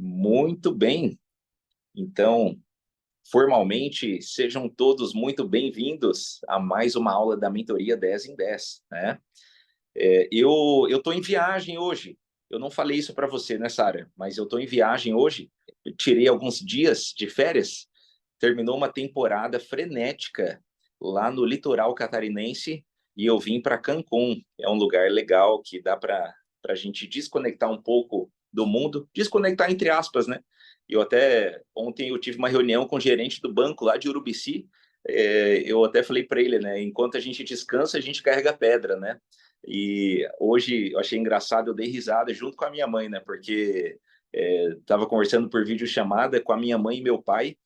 Muito bem. Então, formalmente, sejam todos muito bem-vindos a mais uma aula da mentoria 10 em 10, né? Eu estou em viagem hoje. Eu não falei isso para você, né, Sara? Mas eu estou em viagem hoje. Eu tirei alguns dias de férias. Terminou uma temporada frenética lá no litoral catarinense e eu vim para Cancún. É um lugar legal que dá para a gente desconectar um pouco do mundo, desconectar entre aspas, né? Eu até ontem eu tive uma reunião com o gerente do banco lá de Urubici. Eu até falei para ele, né? Enquanto a gente descansa, a gente carrega pedra, né? E hoje eu achei engraçado, eu dei risada junto com a minha mãe, né? Porque estava conversando por videochamada com a minha mãe e meu pai.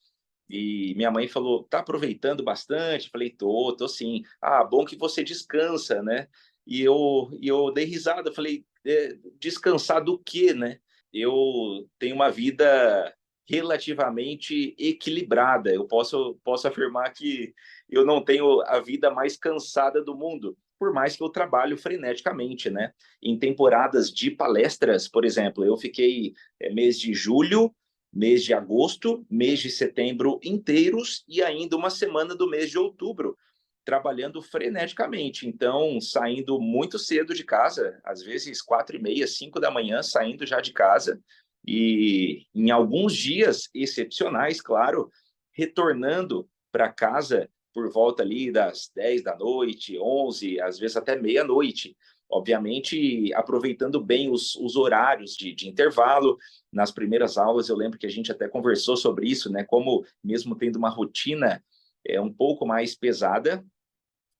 E minha mãe falou: tá aproveitando bastante? Falei: tô sim. Ah, bom que você descansa, né? E eu dei risada, falei: descansar do quê, né? Eu tenho uma vida relativamente equilibrada. Eu posso afirmar que eu não tenho a vida mais cansada do mundo, por mais que eu trabalho freneticamente, né? Em temporadas de palestras, por exemplo, eu fiquei mês de julho, mês de agosto, mês de setembro inteiros e ainda uma semana do mês de outubro, trabalhando freneticamente. Então, saindo muito cedo de casa, às vezes 4:30, 5 da manhã, saindo já de casa, e em alguns dias excepcionais, claro, retornando para casa por volta ali das 10 da noite, 11, às vezes até meia-noite. Obviamente, aproveitando bem os horários de intervalo. Nas primeiras aulas, eu lembro que a gente até conversou sobre isso, né? Como, mesmo tendo uma rotina um pouco mais pesada,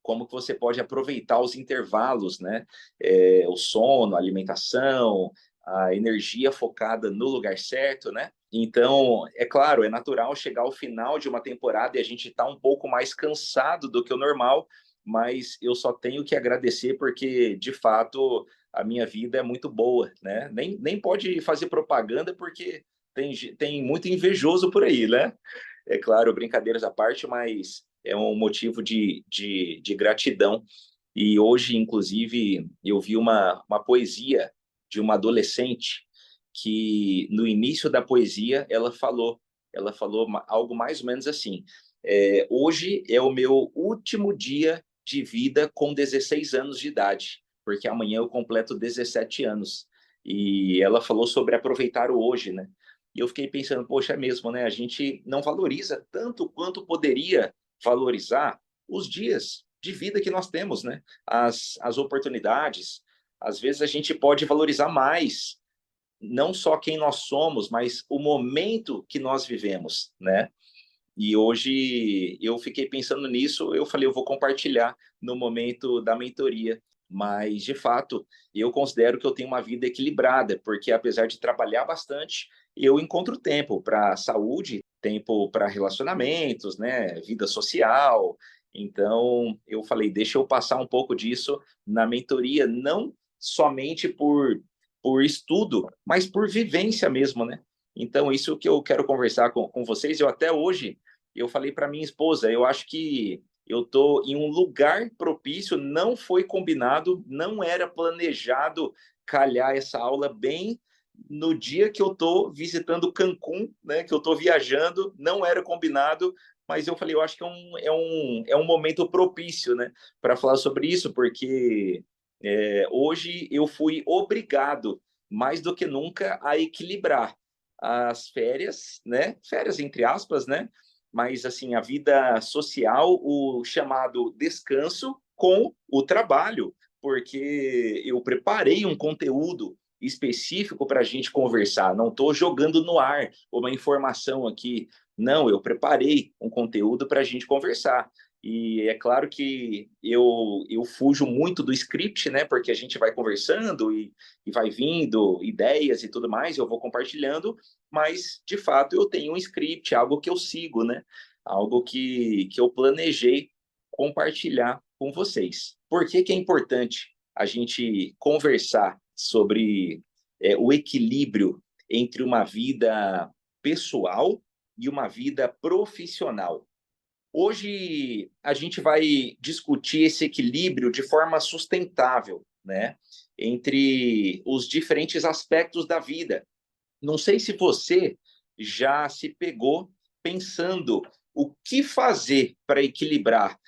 como que você pode aproveitar os intervalos, né? O sono, a alimentação, a energia focada no lugar certo, né? Então, é claro, é natural chegar ao final de uma temporada e a gente está um pouco mais cansado do que o normal, mas eu só tenho que agradecer porque, de fato, a minha vida é muito boa, né? Nem pode fazer propaganda porque tem muito invejoso por aí, né? É claro, brincadeiras à parte, mas é um motivo de gratidão. E hoje, inclusive, eu vi uma poesia de uma adolescente que, no início da poesia, ela falou algo mais ou menos assim: hoje é o meu último dia de vida com 16 anos de idade, porque amanhã eu completo 17 anos. E ela falou sobre aproveitar o hoje, né? E eu fiquei pensando, poxa, é mesmo, né? A gente não valoriza tanto quanto poderia valorizar os dias de vida que nós temos, né? As oportunidades. Às vezes a gente pode valorizar mais, não só quem nós somos, mas o momento que nós vivemos, né? E hoje eu fiquei pensando nisso, eu falei, eu vou compartilhar no momento da mentoria. Mas, de fato, eu considero que eu tenho uma vida equilibrada, porque apesar de trabalhar bastante, eu encontro tempo para saúde, tempo para relacionamentos, né, vida social. Então, eu falei, deixa eu passar um pouco disso na mentoria, não somente por estudo, mas por vivência mesmo, né? Então, isso que eu quero conversar com vocês. Eu até hoje, eu falei para minha esposa, eu acho que eu estou em um lugar propício, não foi combinado, não era planejado calhar essa aula bem no dia que eu estou visitando Cancún, né, que eu estou viajando, não era combinado, mas eu falei, eu acho que é um momento propício, né, para falar sobre isso, porque hoje eu fui obrigado, mais do que nunca, a equilibrar as férias, né, férias entre aspas, né, mas assim a vida social, o chamado descanso com o trabalho, porque eu preparei um conteúdo específico para a gente conversar. Não estou jogando no ar uma informação aqui. Não, eu preparei um conteúdo para a gente conversar. E é claro que eu fujo muito do script, né? Porque a gente vai conversando e vai vindo ideias e tudo mais, eu vou compartilhando, mas de fato eu tenho um script, algo que eu sigo, né? Algo que eu planejei compartilhar com vocês. Por que é importante a gente conversar sobre o equilíbrio entre uma vida pessoal e uma vida profissional? Hoje a gente vai discutir esse equilíbrio de forma sustentável, né, entre os diferentes aspectos da vida. Não sei se você já se pegou pensando o que fazer para equilibrar,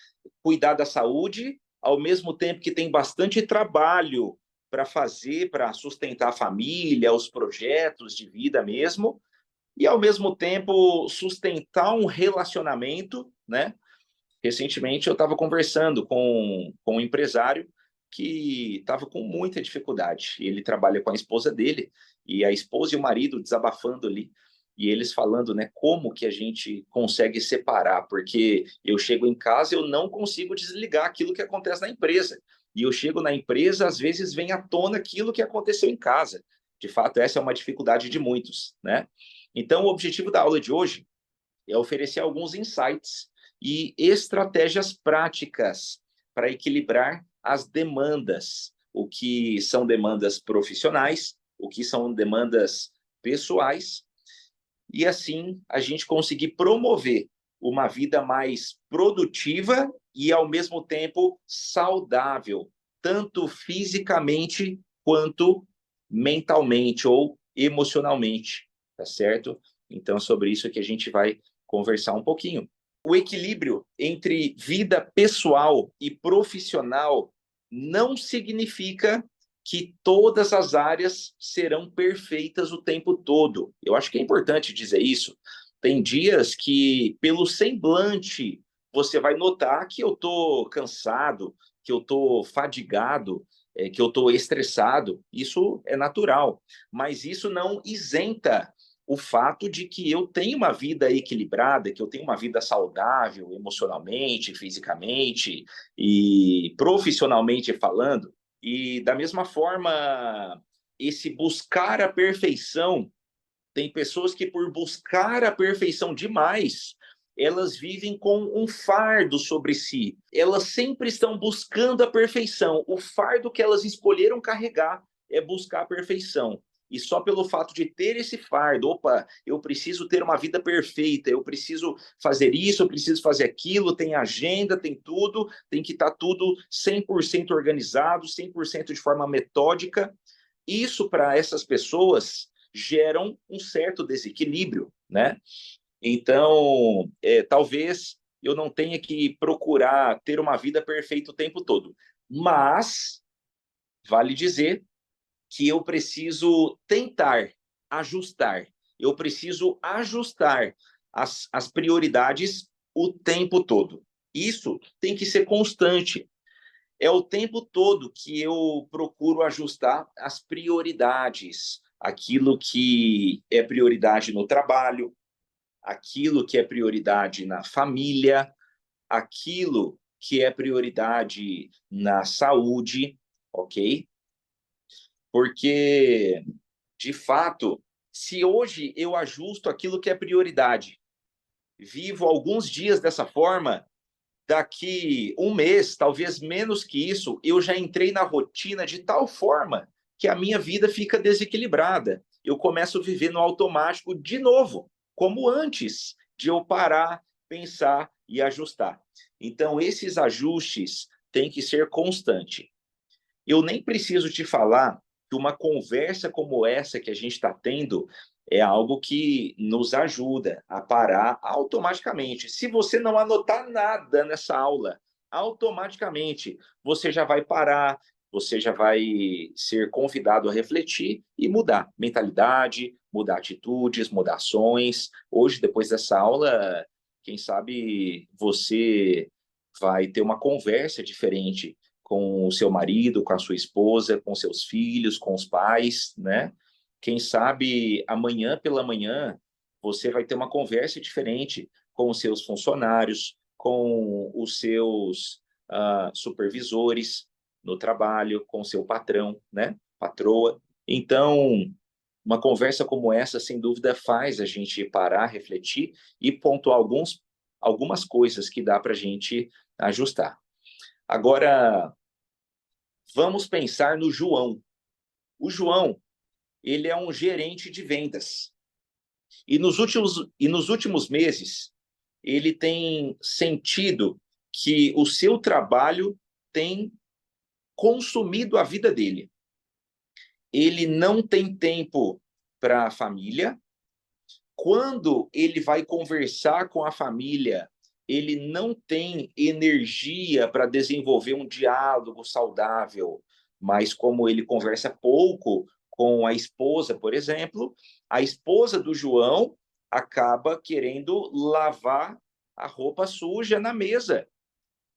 cuidar da saúde, ao mesmo tempo que tem bastante trabalho para fazer, para sustentar a família, os projetos de vida mesmo, e ao mesmo tempo sustentar um relacionamento, né? Recentemente eu estava conversando com um empresário que estava com muita dificuldade. Ele trabalha com a esposa dele, e a esposa e o marido desabafando ali, e eles falando, né, como que a gente consegue separar, porque eu chego em casa, eu não consigo desligar aquilo que acontece na empresa. E eu chego na empresa, às vezes vem à tona aquilo que aconteceu em casa. De fato, essa é uma dificuldade de muitos, né? Então, o objetivo da aula de hoje é oferecer alguns insights e estratégias práticas para equilibrar as demandas, o que são demandas profissionais, o que são demandas pessoais, e assim a gente conseguir promover uma vida mais produtiva e, ao mesmo tempo, saudável, tanto fisicamente quanto mentalmente ou emocionalmente, tá certo? Então, é sobre isso que a gente vai conversar um pouquinho. O equilíbrio entre vida pessoal e profissional não significa que todas as áreas serão perfeitas o tempo todo. Eu acho que é importante dizer isso. Tem dias que, pelo semblante, você vai notar que eu estou cansado, que eu estou fadigado, que eu estou estressado. Isso é natural. Mas isso não isenta o fato de que eu tenho uma vida equilibrada, que eu tenho uma vida saudável emocionalmente, fisicamente e profissionalmente falando. E da mesma forma, esse buscar a perfeição, tem pessoas que por buscar a perfeição demais, elas vivem com um fardo sobre si. Elas sempre estão buscando a perfeição. O fardo que elas escolheram carregar é buscar a perfeição. E só pelo fato de ter esse fardo, opa, eu preciso ter uma vida perfeita, eu preciso fazer isso, eu preciso fazer aquilo, tem agenda, tem tudo, tem que estar tudo 100% organizado, 100% de forma metódica. Isso, para essas pessoas, geram um certo desequilíbrio, né? Então, talvez eu não tenha que procurar ter uma vida perfeita o tempo todo, mas vale dizer que eu preciso tentar ajustar, eu preciso ajustar as prioridades o tempo todo. Isso tem que ser constante. É o tempo todo que eu procuro ajustar as prioridades, aquilo que é prioridade no trabalho, aquilo que é prioridade na família, aquilo que é prioridade na saúde, ok? Porque, de fato, se hoje eu ajusto aquilo que é prioridade, vivo alguns dias dessa forma, daqui um mês, talvez menos que isso, eu já entrei na rotina de tal forma que a minha vida fica desequilibrada. Eu começo a viver no automático de novo, como antes de eu parar, pensar e ajustar. Então, esses ajustes têm que ser constantes. Eu nem preciso te falar que uma conversa como essa que a gente está tendo é algo que nos ajuda a parar automaticamente. Se você não anotar nada nessa aula, automaticamente você já vai parar, você já vai ser convidado a refletir e mudar mentalidade, mudar atitudes, mudar ações. Hoje, depois dessa aula, quem sabe você vai ter uma conversa diferente com o seu marido, com a sua esposa, com seus filhos, com os pais, né? Quem sabe amanhã pela manhã você vai ter uma conversa diferente com os seus funcionários, com os seus supervisores no trabalho, com o seu patrão, né? Patroa. Então, uma conversa como essa, sem dúvida, faz a gente parar, refletir e pontuar algumas coisas que dá para a gente ajustar. Agora, vamos pensar no João. O João, ele é um gerente de vendas. E nos últimos meses, ele tem sentido que o seu trabalho tem consumido a vida dele. Ele não tem tempo para a família. Quando ele vai conversar com a família, ele não tem energia para desenvolver um diálogo saudável, mas como ele conversa pouco com a esposa, por exemplo, a esposa do João acaba querendo lavar a roupa suja na mesa,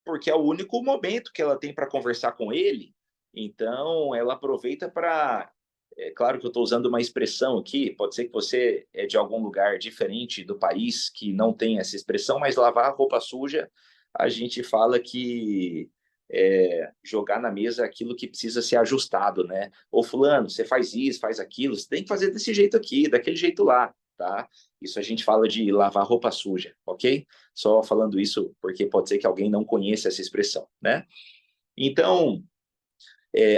porque é o único momento que ela tem para conversar com ele. Então, ela aproveita para. É claro que eu estou usando uma expressão aqui, pode ser que você é de algum lugar diferente do país que não tem essa expressão, mas lavar roupa suja, a gente fala que jogar na mesa aquilo que precisa ser ajustado, né? Ô, fulano, você faz isso, faz aquilo, você tem que fazer desse jeito aqui, daquele jeito lá, tá? Isso a gente fala de lavar roupa suja, ok? Só falando isso porque pode ser que alguém não conheça essa expressão, né? Então,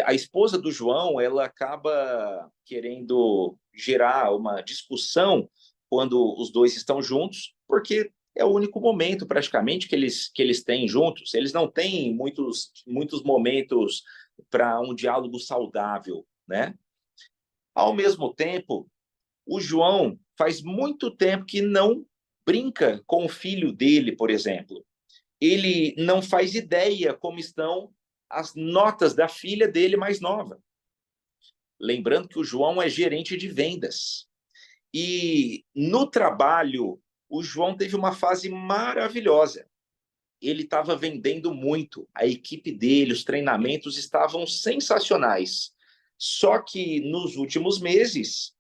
a esposa do João, ela acaba querendo gerar uma discussão quando os dois estão juntos, porque é o único momento, praticamente, que eles têm juntos. Eles não têm muitos momentos para um diálogo saudável, né? Ao mesmo tempo, o João faz muito tempo que não brinca com o filho dele, por exemplo. Ele não faz ideia como estão as notas da filha dele mais nova. Lembrando que o João é gerente de vendas. E no trabalho, o João teve uma fase maravilhosa. Ele estava vendendo muito, a equipe dele, os treinamentos estavam sensacionais. Só que nos últimos meses,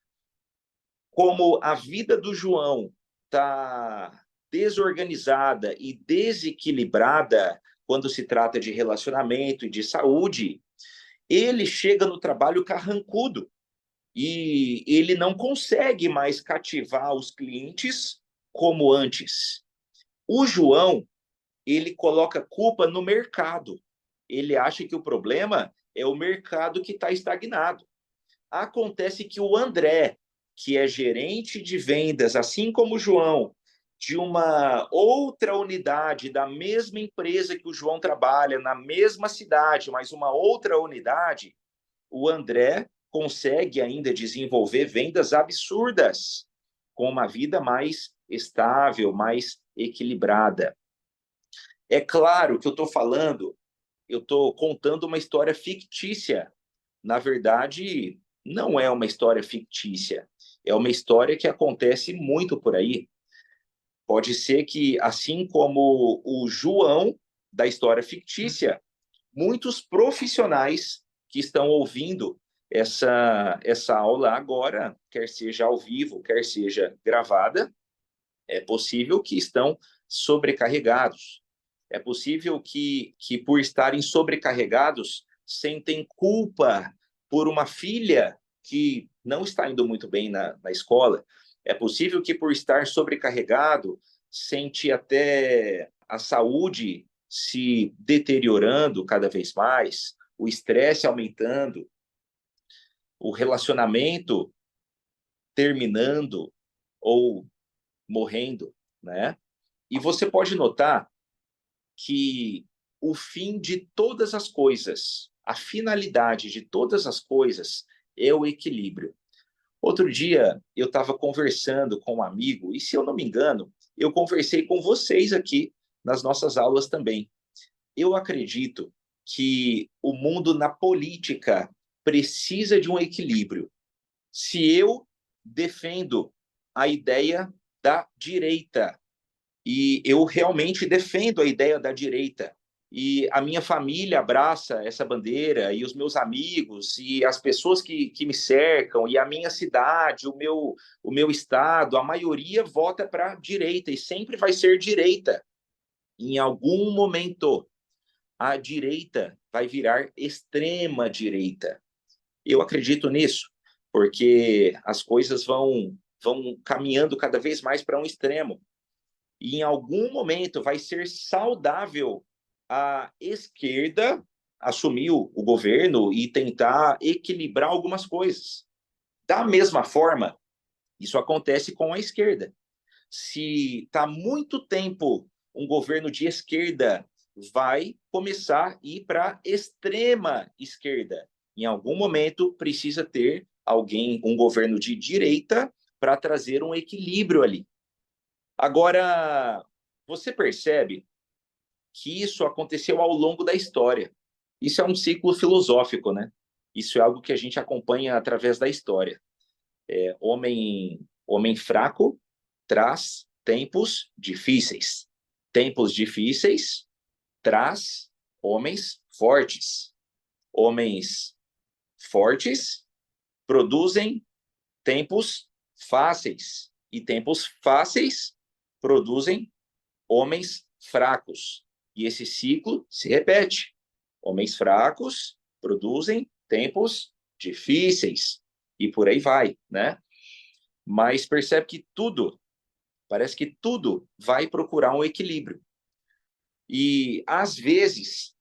como a vida do João está desorganizada e desequilibrada quando se trata de relacionamento e de saúde, ele chega no trabalho carrancudo e ele não consegue mais cativar os clientes como antes. O João, ele coloca culpa no mercado. Ele acha que o problema é o mercado que está estagnado. Acontece que o André, que é gerente de vendas, assim como o João, de uma outra unidade da mesma empresa que o João trabalha, na mesma cidade, mas uma outra unidade, o André consegue ainda desenvolver vendas absurdas, com uma vida mais estável, mais equilibrada. É claro que eu estou contando uma história fictícia. Na verdade, não é uma história fictícia. É uma história que acontece muito por aí. Pode ser que, assim como o João da história fictícia, muitos profissionais que estão ouvindo essa aula agora, quer seja ao vivo, quer seja gravada, é possível que estão sobrecarregados. É possível que por estarem sobrecarregados, sentem culpa por uma filha que não está indo muito bem na escola. É possível que por estar sobrecarregado, sente até a saúde se deteriorando cada vez mais, o estresse aumentando, o relacionamento terminando ou morrendo, né? E você pode notar que o fim de todas as coisas, a finalidade de todas as coisas é o equilíbrio. Outro dia eu estava conversando com um amigo, e se eu não me engano, eu conversei com vocês aqui nas nossas aulas também. Eu acredito que o mundo na política precisa de um equilíbrio. Se eu defendo a ideia da direita, e eu realmente defendo a ideia da direita, e a minha família abraça essa bandeira, e os meus amigos, e as pessoas que me cercam, e a minha cidade, o meu estado, a maioria vota para a direita, e sempre vai ser direita. Em algum momento, a direita vai virar extrema direita. Eu acredito nisso, porque as coisas vão caminhando cada vez mais para um extremo. E em algum momento vai ser saudável a esquerda assumir o governo e tentar equilibrar algumas coisas. Da mesma forma, isso acontece com a esquerda. Se está muito tempo um governo de esquerda, vai começar a ir para a extrema esquerda. Em algum momento, precisa ter um governo de direita, para trazer um equilíbrio ali. Agora, você percebe que isso aconteceu ao longo da história. Isso é um ciclo filosófico, né? Isso é algo que a gente acompanha através da história. Homem fraco traz tempos difíceis. Tempos difíceis traz homens fortes. Homens fortes produzem tempos fáceis. E tempos fáceis produzem homens fracos. E esse ciclo se repete. Homens fracos produzem tempos difíceis. E por aí vai, né? Mas percebe que parece que tudo vai procurar um equilíbrio. E, às vezes,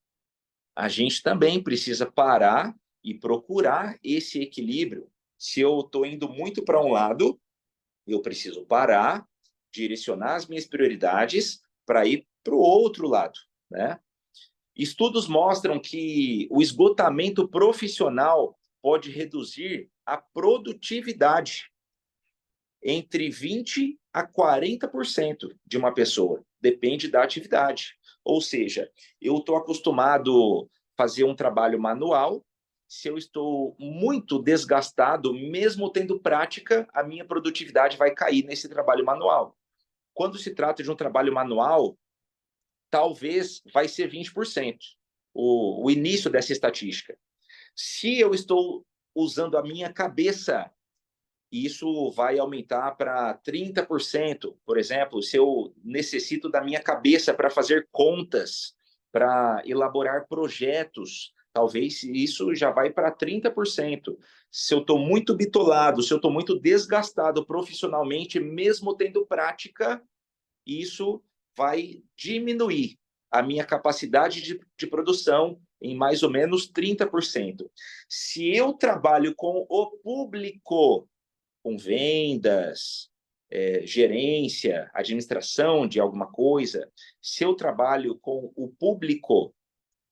a gente também precisa parar e procurar esse equilíbrio. Se eu estou indo muito para um lado, eu preciso parar, direcionar as minhas prioridades para ir para o outro lado, né? Estudos mostram que o esgotamento profissional pode reduzir a produtividade entre 20% a 40% de uma pessoa. Depende da atividade. Ou seja, eu estou acostumado a fazer um trabalho manual. Se eu estou muito desgastado, mesmo tendo prática, a minha produtividade vai cair nesse trabalho manual. Quando se trata de um trabalho manual, talvez vai ser 20%, o início dessa estatística. Se eu estou usando a minha cabeça, isso vai aumentar para 30%. Por exemplo, se eu necessito da minha cabeça para fazer contas, para elaborar projetos, talvez isso já vai para 30%. Se eu estou muito bitolado, se eu estou muito desgastado profissionalmente, mesmo tendo prática, isso vai diminuir a minha capacidade de produção em mais ou menos 30%. Se eu trabalho com o público, com vendas, gerência, administração de alguma coisa, se eu trabalho com o público,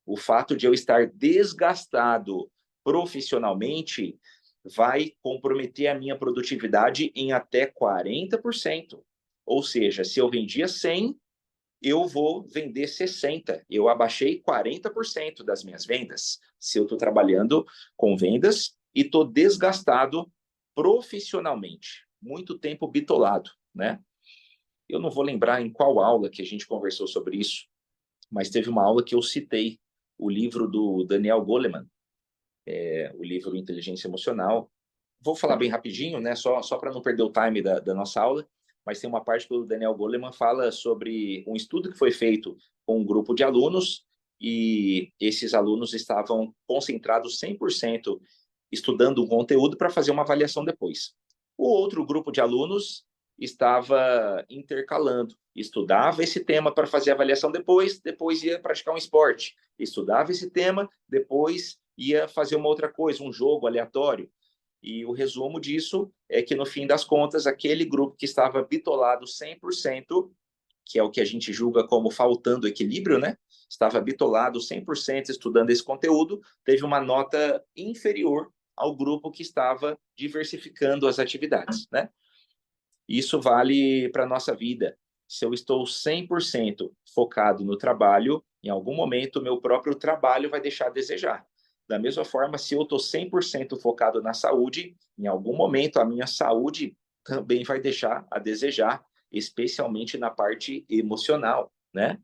o fato de eu estar desgastado profissionalmente vai comprometer a minha produtividade em até 40%. Ou seja, se eu vendia 100, eu vou vender 60. Eu abaixei 40% das minhas vendas. Se eu estou trabalhando com vendas e estou desgastado profissionalmente, muito tempo bitolado, né? Eu não vou lembrar em qual aula que a gente conversou sobre isso, mas teve uma aula que eu citei o livro do Daniel Goleman, o livro Inteligência Emocional. Vou falar bem rapidinho, né? Só para não perder o time da nossa aula, mas tem uma parte que o Daniel Goleman fala sobre um estudo que foi feito com um grupo de alunos e esses alunos estavam concentrados 100% estudando um conteúdo para fazer uma avaliação depois. O outro grupo de alunos estava intercalando, estudava esse tema para fazer a avaliação depois ia praticar um esporte, estudava esse tema, depois ia fazer uma outra coisa, um jogo aleatório. E o resumo disso é que, no fim das contas, aquele grupo que estava bitolado 100%, que é o que a gente julga como faltando equilíbrio, né? Estava bitolado 100% estudando esse conteúdo, teve uma nota inferior ao grupo que estava diversificando as atividades, né? Isso vale para a nossa vida. Se eu estou 100% focado no trabalho, em algum momento o meu próprio trabalho vai deixar a desejar. Da mesma forma, se eu estou 100% focado na saúde, em algum momento a minha saúde também vai deixar a desejar, especialmente na parte emocional, né?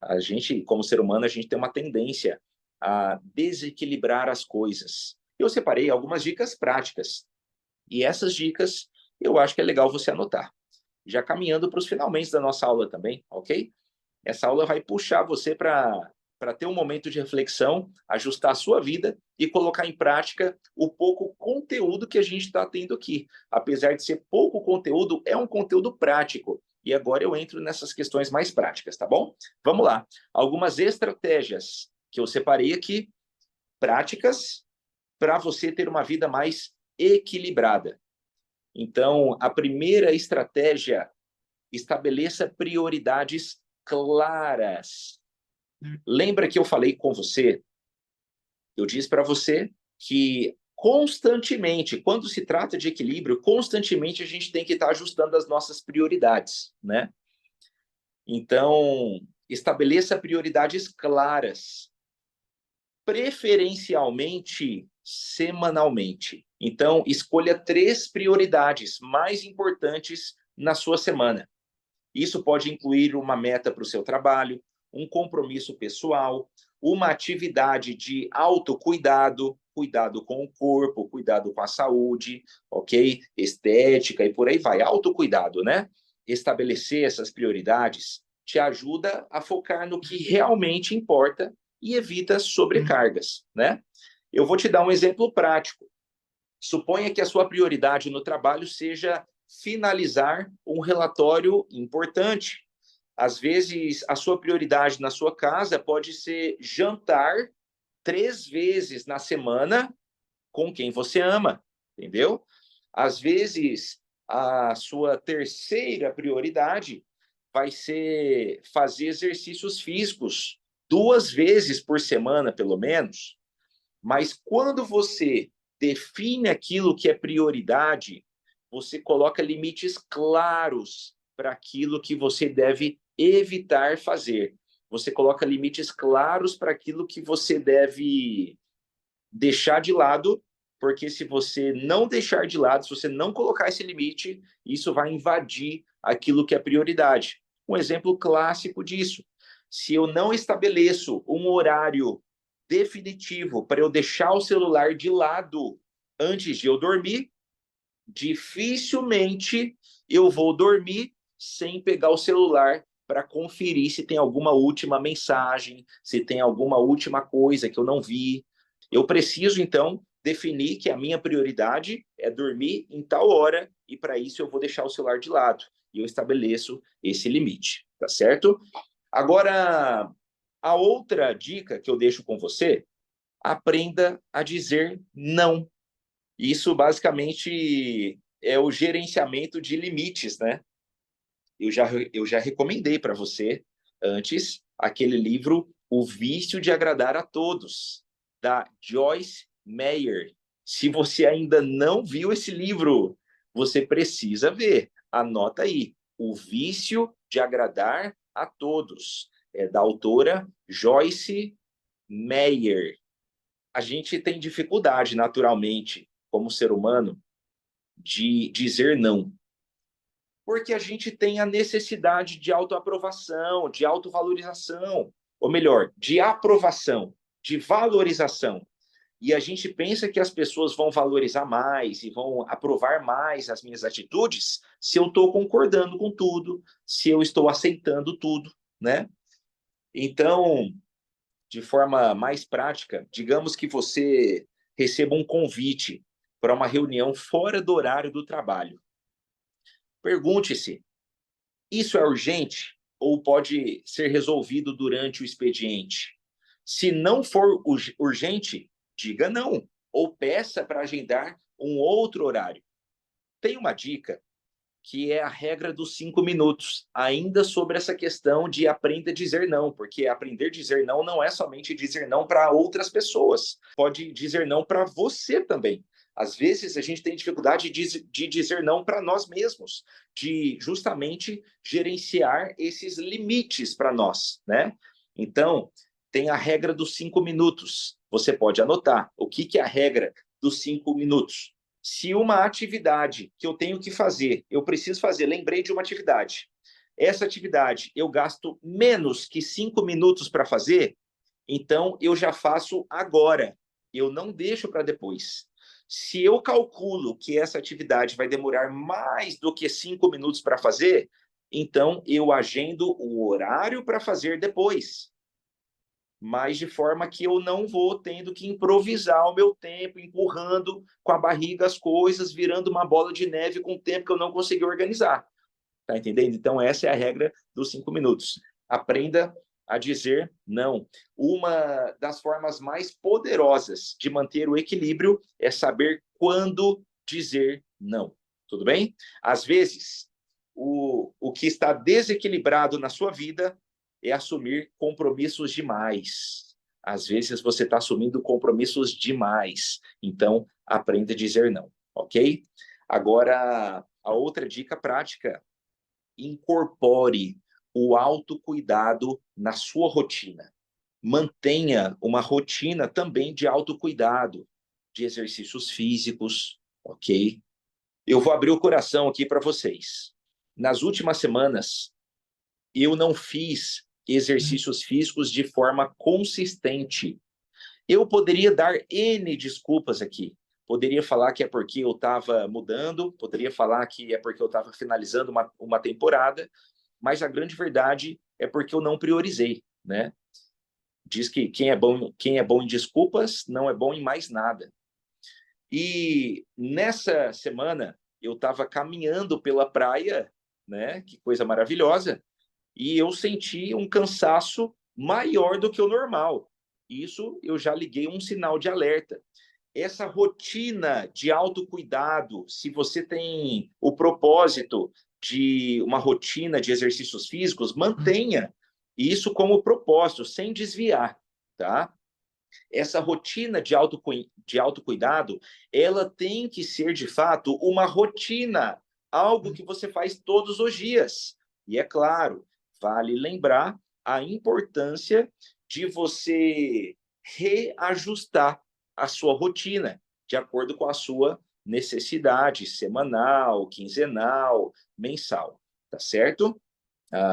A gente, como ser humano, a gente tem uma tendência a desequilibrar as coisas. Eu separei algumas dicas práticas e essas dicas eu acho que é legal você anotar. Já caminhando para os finalmente da nossa aula também, ok? Essa aula vai puxar você para ter um momento de reflexão, ajustar a sua vida e colocar em prática o pouco conteúdo que a gente está tendo aqui. Apesar de ser pouco conteúdo, é um conteúdo prático. E agora eu entro nessas questões mais práticas, tá bom? Vamos lá. Algumas estratégias que eu separei aqui, práticas, para você ter uma vida mais equilibrada. Então, a primeira estratégia, estabeleça prioridades claras. Lembra que eu falei com você? Eu disse para você que constantemente, quando se trata de equilíbrio, constantemente a gente tem que estar ajustando as nossas prioridades, né? Então, estabeleça prioridades claras, preferencialmente semanalmente. Então, escolha 3 prioridades mais importantes na sua semana. Isso pode incluir uma meta para o seu trabalho, um compromisso pessoal, uma atividade de autocuidado, cuidado com o corpo, cuidado com a saúde, ok? Estética e por aí vai. Autocuidado, né? Estabelecer essas prioridades te ajuda a focar no que realmente importa e evita sobrecargas, né? Eu vou te dar um exemplo prático. Suponha que a sua prioridade no trabalho seja finalizar um relatório importante. Às vezes, a sua prioridade na sua casa pode ser jantar 3 vezes na semana com quem você ama, entendeu? Às vezes, a sua terceira prioridade vai ser fazer exercícios físicos 2 vezes por semana, pelo menos. Mas quando você define aquilo que é prioridade, você coloca limites claros para aquilo que você deve evitar fazer. Você coloca limites claros para aquilo que você deve deixar de lado, porque se você não deixar de lado, se você não colocar esse limite, isso vai invadir aquilo que é prioridade. Um exemplo clássico disso: se eu não estabeleço um horário definitivo para eu deixar o celular de lado antes de eu dormir, dificilmente eu vou dormir sem pegar o celular para conferir se tem alguma última mensagem, se tem alguma última coisa que eu não vi. Eu preciso, então, definir que a minha prioridade é dormir em tal hora e, para isso, eu vou deixar o celular de lado. E eu estabeleço esse limite, tá certo? Agora, a outra dica que eu deixo com você, aprenda a dizer não. Isso, basicamente, é o gerenciamento de limites, né? Eu já recomendei para você antes aquele livro O Vício de Agradar a Todos, da Joyce Meyer. Se você ainda não viu esse livro, você precisa ver. Anota aí. O Vício de Agradar a Todos. É da autora Joyce Meyer. A gente tem dificuldade, naturalmente, como ser humano, de dizer não. Porque a gente tem a necessidade de autoaprovação, de autovalorização, ou melhor, de aprovação, de valorização. E a gente pensa que as pessoas vão valorizar mais e vão aprovar mais as minhas atitudes se eu estou concordando com tudo, se eu estou aceitando tudo, né? Então, de forma mais prática, digamos que você receba um convite para uma reunião fora do horário do trabalho. Pergunte-se: isso é urgente ou pode ser resolvido durante o expediente? Se não for urgente, diga não ou peça para agendar um outro horário. Tem uma dica que é a regra dos 5 minutos, ainda sobre essa questão de aprenda a dizer não, porque aprender a dizer não não é somente dizer não para outras pessoas, pode dizer não para você também. Às vezes a gente tem dificuldade de dizer não para nós mesmos, de justamente gerenciar esses limites para nós, né? Então, tem a regra dos 5 minutos. Você pode anotar o que é a regra dos 5 minutos. Se uma atividade que eu tenho que fazer, eu preciso fazer, lembrei de uma atividade. Essa atividade eu gasto menos que 5 minutos para fazer, então eu já faço agora. Eu não deixo para depois. Se eu calculo que essa atividade vai demorar mais do que 5 minutos para fazer, então eu agendo o horário para fazer depois, mas de forma que eu não vou tendo que improvisar o meu tempo, empurrando com a barriga as coisas, virando uma bola de neve com o tempo que eu não consegui organizar. Tá entendendo? Então, essa é a regra dos 5 minutos. Aprenda a dizer não. Uma das formas mais poderosas de manter o equilíbrio é saber quando dizer não. Tudo bem? Às vezes, o que está desequilibrado na sua vida é assumir compromissos demais. Às vezes você está assumindo compromissos demais. Então, aprenda a dizer não, ok? Agora, a outra dica prática, incorpore o autocuidado na sua rotina. Mantenha uma rotina também de autocuidado, de exercícios físicos, ok? Eu vou abrir o coração aqui para vocês. Nas últimas semanas, eu não fiz exercícios físicos de forma consistente. Eu poderia dar N desculpas aqui. Poderia falar que é porque eu estava mudando, poderia falar que é porque eu estava finalizando uma temporada, mas a grande verdade é porque eu não priorizei, né? Diz que quem é bom em desculpas não é bom em mais nada. E nessa semana eu estava caminhando pela praia, né? Que coisa maravilhosa, e eu senti um cansaço maior do que o normal. Isso eu já liguei um sinal de alerta. Essa rotina de autocuidado, se você tem o propósito de uma rotina de exercícios físicos, mantenha isso como propósito, sem desviar, tá? Essa rotina de autocuidado, ela tem que ser, de fato, uma rotina, algo que você faz todos os dias. E é claro, vale lembrar a importância de você reajustar a sua rotina de acordo com a sua necessidade semanal, quinzenal, mensal, tá certo?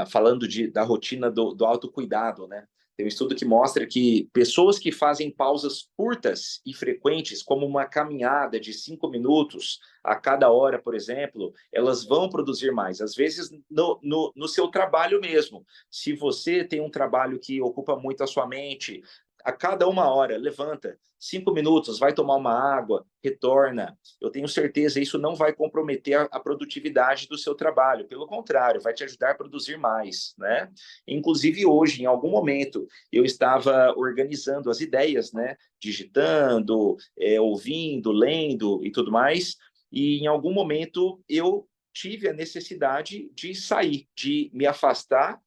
Falando da rotina do autocuidado, né? Tem um estudo que mostra que pessoas que fazem pausas curtas e frequentes, como uma caminhada de 5 minutos a cada hora, por exemplo, elas vão produzir mais. Às vezes, no seu trabalho mesmo. Se você tem um trabalho que ocupa muito a sua mente, a cada 1 hora, levanta, 5 minutos, vai tomar uma água, retorna. Eu tenho certeza isso não vai comprometer a produtividade do seu trabalho. Pelo contrário, vai te ajudar a produzir mais, né? Inclusive hoje, em algum momento, eu estava organizando as ideias, né? Digitando, ouvindo, lendo e tudo mais. E em algum momento eu tive a necessidade de sair, de me afastar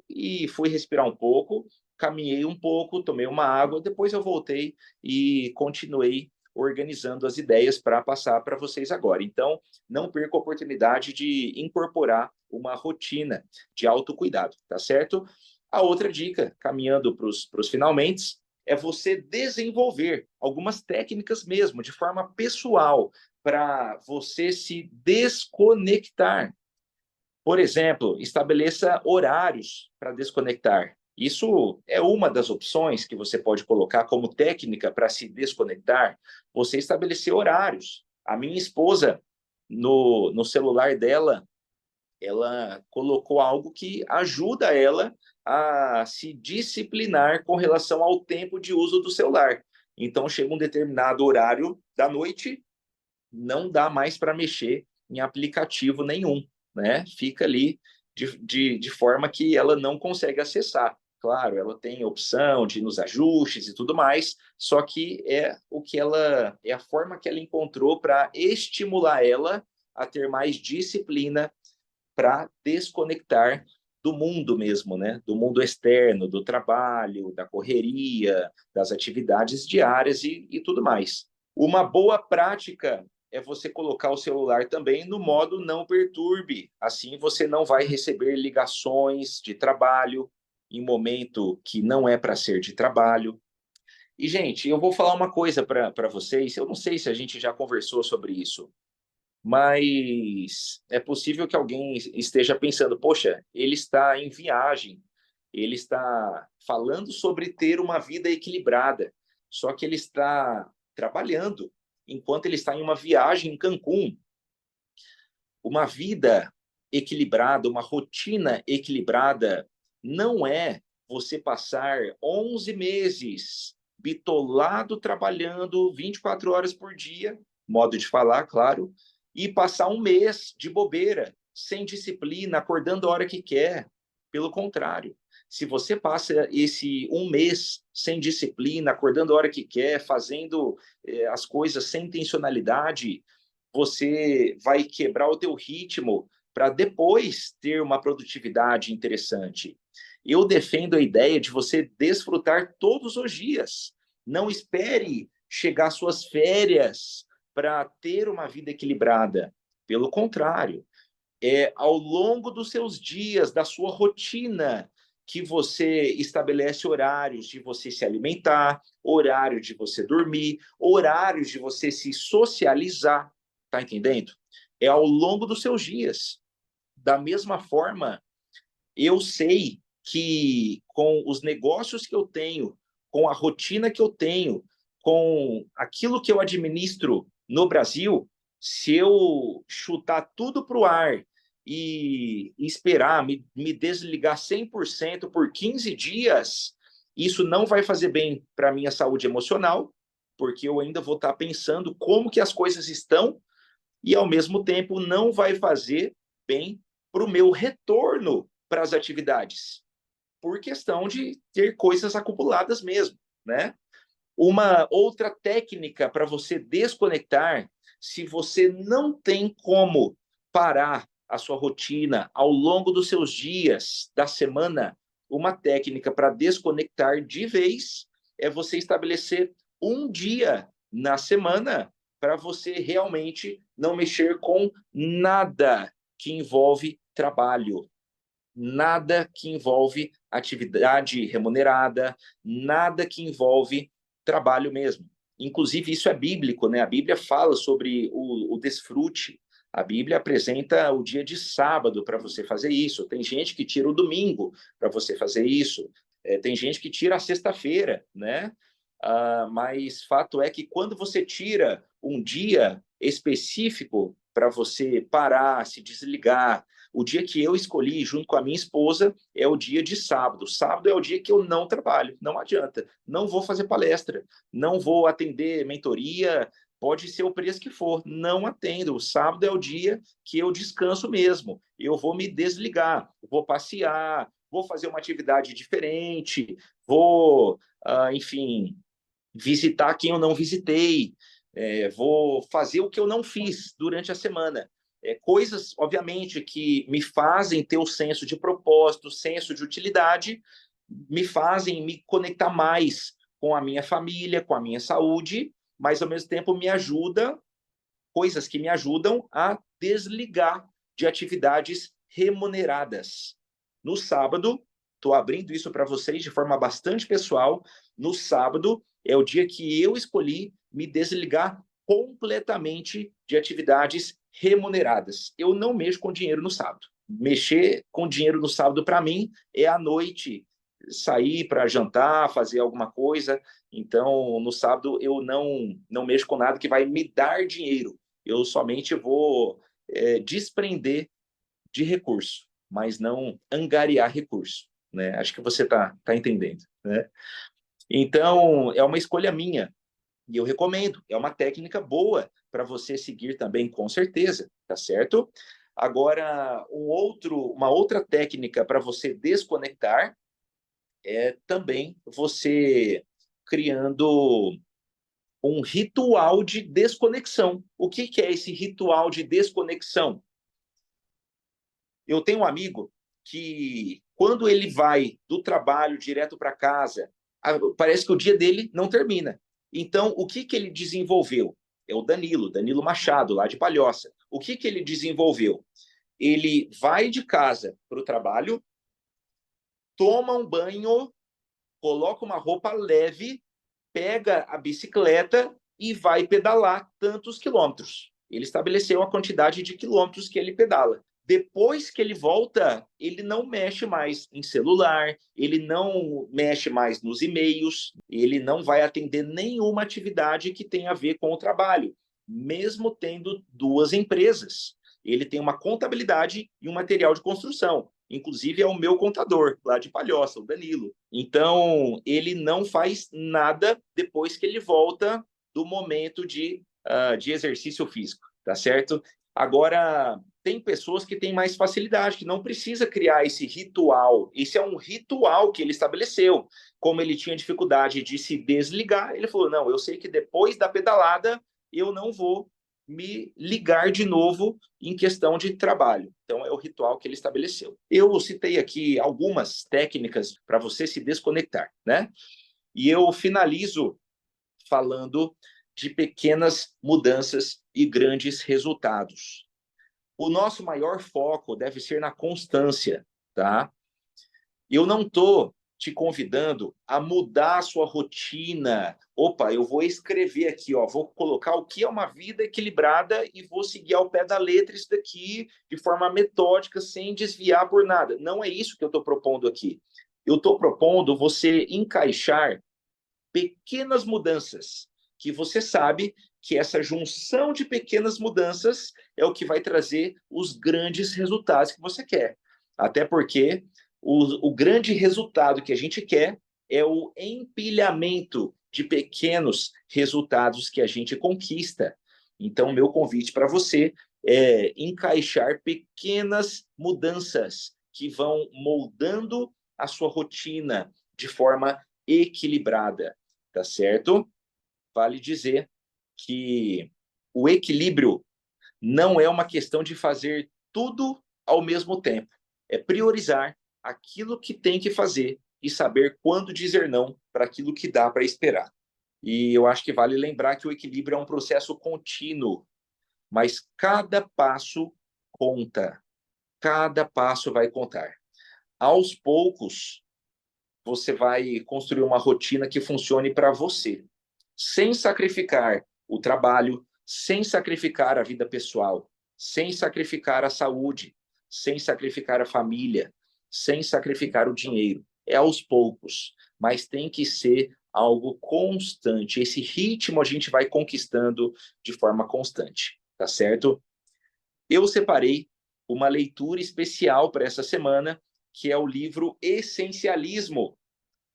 e fui respirar um pouco, caminhei um pouco, tomei uma água, depois eu voltei e continuei organizando as ideias para passar para vocês agora. Então, não perca a oportunidade de incorporar uma rotina de autocuidado, tá certo? A outra dica, caminhando para os finalmente, é você desenvolver algumas técnicas mesmo, de forma pessoal, para você se desconectar. Por exemplo, estabeleça horários para desconectar. Isso é uma das opções que você pode colocar como técnica para se desconectar. Você estabelecer horários. A minha esposa, no celular dela, ela colocou algo que ajuda ela a se disciplinar com relação ao tempo de uso do celular. Então, chega um determinado horário da noite, não dá mais para mexer em aplicativo nenhum, né? Fica ali de forma que ela não consegue acessar. Claro, ela tem opção de ir nos ajustes e tudo mais, só que é a forma que ela encontrou para estimular ela a ter mais disciplina para desconectar do mundo mesmo, né? Do mundo externo, do trabalho, da correria, das atividades diárias e tudo mais. Uma boa prática é você colocar o celular também no modo não perturbe. Assim você não vai receber ligações de trabalho em momento que não é para ser de trabalho. E, gente, eu vou falar uma coisa para vocês. Eu não sei se a gente já conversou sobre isso, mas é possível que alguém esteja pensando: poxa, ele está em viagem, ele está falando sobre ter uma vida equilibrada, só que ele está trabalhando enquanto ele está em uma viagem em Cancún. Uma vida equilibrada, uma rotina equilibrada, não é você passar 11 meses bitolado trabalhando 24 horas por dia, modo de falar, claro, e passar um mês de bobeira, sem disciplina, acordando a hora que quer. Pelo contrário, se você passa esse um mês sem disciplina, acordando a hora que quer, fazendo as coisas sem intencionalidade, você vai quebrar o teu ritmo para depois ter uma produtividade interessante. Eu defendo a ideia de você desfrutar todos os dias. Não espere chegar às suas férias para ter uma vida equilibrada. Pelo contrário, ao longo dos seus dias, da sua rotina, que você estabelece horários de você se alimentar, horário de você dormir, horários de você se socializar, tá entendendo? É ao longo dos seus dias. Da mesma forma, eu sei que com os negócios que eu tenho, com a rotina que eu tenho, com aquilo que eu administro no Brasil, se eu chutar tudo para o ar e esperar me desligar 100% por 15 dias, isso não vai fazer bem para a minha saúde emocional, porque eu ainda vou estar pensando como que as coisas estão e, ao mesmo tempo, não vai fazer bem para o meu retorno para as atividades, por questão de ter coisas acumuladas mesmo, né? Uma outra técnica para você desconectar, se você não tem como parar a sua rotina ao longo dos seus dias da semana, uma técnica para desconectar de vez é você estabelecer um dia na semana para você realmente não mexer com nada que envolve trabalho, nada que envolve atividade remunerada, nada que envolve trabalho mesmo. Inclusive, isso é bíblico, né? A Bíblia fala sobre o desfrute. A Bíblia apresenta o dia de sábado para você fazer isso. Tem gente que tira o domingo para você fazer isso. Tem gente que tira a sexta-feira, né? Mas fato é que quando você tira um dia específico para você parar, se desligar, o dia que eu escolhi, junto com a minha esposa, é o dia de sábado. Sábado é o dia que eu não trabalho, não adianta. Não vou fazer palestra, não vou atender mentoria, pode ser o preço que for, não atendo. O sábado é o dia que eu descanso mesmo. Eu vou me desligar, vou passear, vou fazer uma atividade diferente, vou, enfim, visitar quem eu não visitei, vou fazer o que eu não fiz durante a semana. Coisas, obviamente, que me fazem ter o senso de propósito, senso de utilidade, me fazem me conectar mais com a minha família, com a minha saúde, mas, ao mesmo tempo, coisas que me ajudam a desligar de atividades remuneradas. No sábado, estou abrindo isso para vocês de forma bastante pessoal, no sábado é o dia que eu escolhi me desligar completamente de atividades remuneradas. Eu não mexo com dinheiro no sábado. Mexer com dinheiro no sábado, para mim, é à noite sair para jantar, fazer alguma coisa. Então, no sábado, eu não mexo com nada que vai me dar dinheiro. Eu somente vou desprender de recurso, mas não angariar recurso. Né? Acho que você tá entendendo. Né? Então, é uma escolha minha. E eu recomendo. É uma técnica boa para você seguir também, com certeza. Tá certo? Agora, uma outra técnica para você desconectar é também você criando um ritual de desconexão. O que é esse ritual de desconexão? Eu tenho um amigo que, quando ele vai do trabalho direto para casa, parece que o dia dele não termina. Então, o que ele desenvolveu? É o Danilo Machado, lá de Palhoça. O que ele desenvolveu? Ele vai de casa para o trabalho, toma um banho, coloca uma roupa leve, pega a bicicleta e vai pedalar tantos quilômetros. Ele estabeleceu a quantidade de quilômetros que ele pedala. Depois que ele volta, ele não mexe mais em celular, ele não mexe mais nos e-mails, ele não vai atender nenhuma atividade que tenha a ver com o trabalho, mesmo tendo duas empresas. Ele tem uma contabilidade e um material de construção. Inclusive, é o meu contador, lá de Palhoça, o Danilo. Então, ele não faz nada depois que ele volta do momento de exercício físico, tá certo? Agora, tem pessoas que têm mais facilidade, que não precisa criar esse ritual. Esse é um ritual que ele estabeleceu. Como ele tinha dificuldade de se desligar, ele falou, não, eu sei que depois da pedalada eu não vou me ligar de novo em questão de trabalho. Então, é o ritual que ele estabeleceu. Eu citei aqui algumas técnicas para você se desconectar, né? E eu finalizo falando de pequenas mudanças e grandes resultados. O nosso maior foco deve ser na constância, tá? Eu não estou te convidando a mudar a sua rotina. Opa, eu vou escrever aqui, ó, vou colocar o que é uma vida equilibrada e vou seguir ao pé da letra isso daqui de forma metódica, sem desviar por nada. Não é isso que eu estou propondo aqui. Eu estou propondo você encaixar pequenas mudanças, que você sabe que essa junção de pequenas mudanças é o que vai trazer os grandes resultados que você quer. Até porque o grande resultado que a gente quer é o empilhamento de pequenos resultados que a gente conquista. Então, meu convite para você é encaixar pequenas mudanças que vão moldando a sua rotina de forma equilibrada, tá certo? Vale dizer que o equilíbrio não é uma questão de fazer tudo ao mesmo tempo. É priorizar aquilo que tem que fazer e saber quando dizer não para aquilo que dá para esperar. E eu acho que vale lembrar que o equilíbrio é um processo contínuo, mas cada passo conta. Cada passo vai contar. Aos poucos, você vai construir uma rotina que funcione para você, sem sacrificar o trabalho, sem sacrificar a vida pessoal, sem sacrificar a saúde, sem sacrificar a família, sem sacrificar o dinheiro. É aos poucos, mas tem que ser algo constante. Esse ritmo a gente vai conquistando de forma constante, tá certo? Eu separei uma leitura especial para essa semana, que é o livro Essencialismo,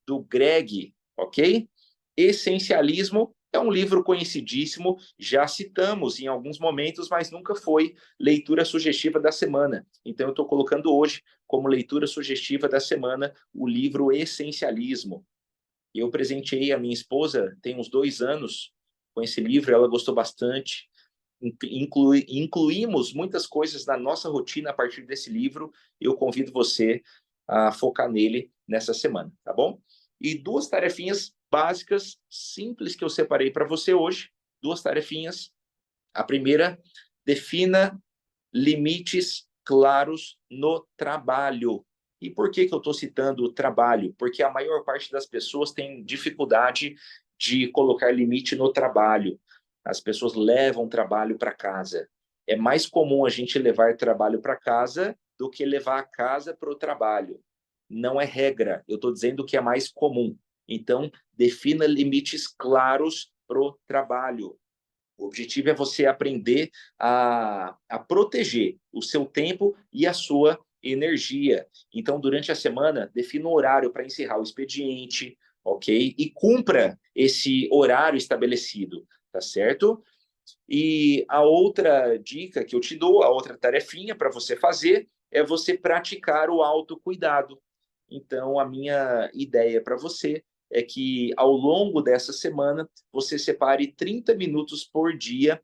do Greg, ok? Essencialismo é um livro conhecidíssimo, já citamos em alguns momentos, mas nunca foi leitura sugestiva da semana. Então, eu estou colocando hoje como leitura sugestiva da semana o livro Essencialismo. Eu presenteei a minha esposa, tem uns 2 anos, com esse livro, ela gostou bastante. Incluímos muitas coisas na nossa rotina a partir desse livro. Eu convido você a focar nele nessa semana, tá bom? E 2 tarefinhas básicas, simples, que eu separei para você hoje. 2 tarefinhas. A primeira, defina limites claros no trabalho. E por que eu estou citando o trabalho? Porque a maior parte das pessoas tem dificuldade de colocar limite no trabalho. As pessoas levam trabalho para casa. É mais comum a gente levar trabalho para casa do que levar a casa para o trabalho. Não é regra, eu estou dizendo que é mais comum. Então, defina limites claros para o trabalho. O objetivo é você aprender a proteger o seu tempo e a sua energia. Então, durante a semana, defina um horário para encerrar o expediente, ok? E cumpra esse horário estabelecido, tá certo? E a outra dica que eu te dou, a outra tarefinha para você fazer, é você praticar o autocuidado. Então, a minha ideia para você é que, ao longo dessa semana, você separe 30 minutos por dia,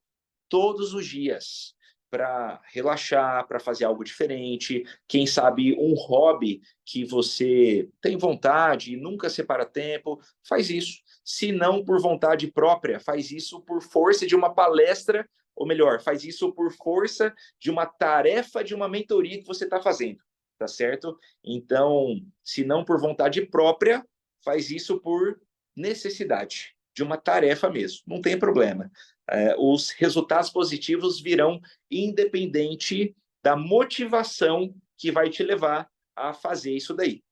todos os dias, para relaxar, para fazer algo diferente. Quem sabe um hobby que você tem vontade e nunca separa tempo, faz isso. Se não por vontade própria, faz isso por força de uma palestra, ou melhor, faz isso por força de uma tarefa de uma mentoria que você está fazendo, tá certo? Então, se não por vontade própria, faz isso por necessidade, de uma tarefa mesmo, não tem problema. Os resultados positivos virão independente da motivação que vai te levar a fazer isso daí.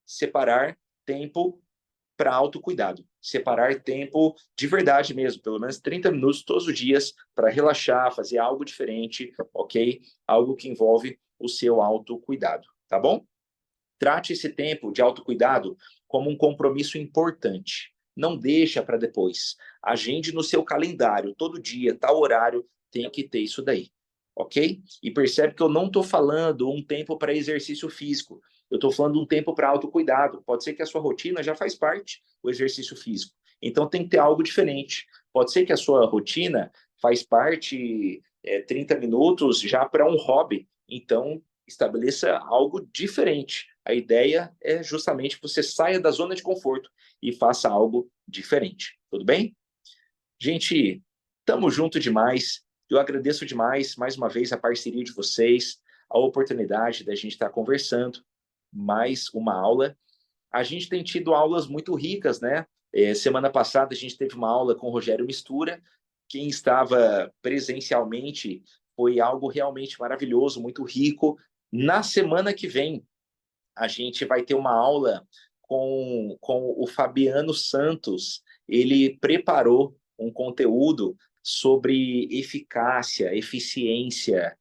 Separar tempo para autocuidado. Separar tempo de verdade mesmo, pelo menos 30 minutos todos os dias para relaxar, fazer algo diferente, ok? Algo que envolve o seu autocuidado, tá bom? Trate esse tempo de autocuidado como um compromisso importante. Não deixa para depois. Agende no seu calendário, todo dia, tal horário, tem que ter isso daí. Ok? E percebe que eu não estou falando um tempo para exercício físico. Eu estou falando um tempo para autocuidado. Pode ser que a sua rotina já faz parte do exercício físico. Então tem que ter algo diferente. Pode ser que a sua rotina faz parte 30 minutos já para um hobby. Então estabeleça algo diferente. A ideia é justamente que você saia da zona de conforto e faça algo diferente. Tudo bem? Gente, estamos junto demais. Eu agradeço demais, mais uma vez, a parceria de vocês, a oportunidade da gente estar conversando. Mais uma aula. A gente tem tido aulas muito ricas, né? Semana passada a gente teve uma aula com o Rogério Mistura. Quem estava presencialmente foi algo realmente maravilhoso, muito rico. Na semana que vem, a gente vai ter uma aula com o Fabiano Santos. Ele preparou um conteúdo sobre eficácia, eficiência.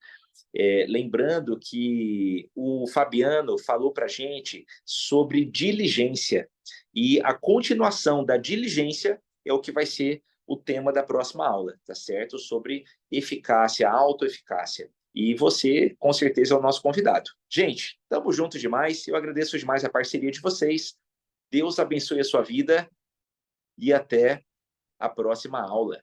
Lembrando que o Fabiano falou para a gente sobre diligência. E a continuação da diligência é o que vai ser o tema da próxima aula, tá certo? Sobre eficácia, autoeficácia. E você, com certeza, é o nosso convidado. Gente, estamos juntos demais. Eu agradeço demais a parceria de vocês. Deus abençoe a sua vida e até a próxima aula.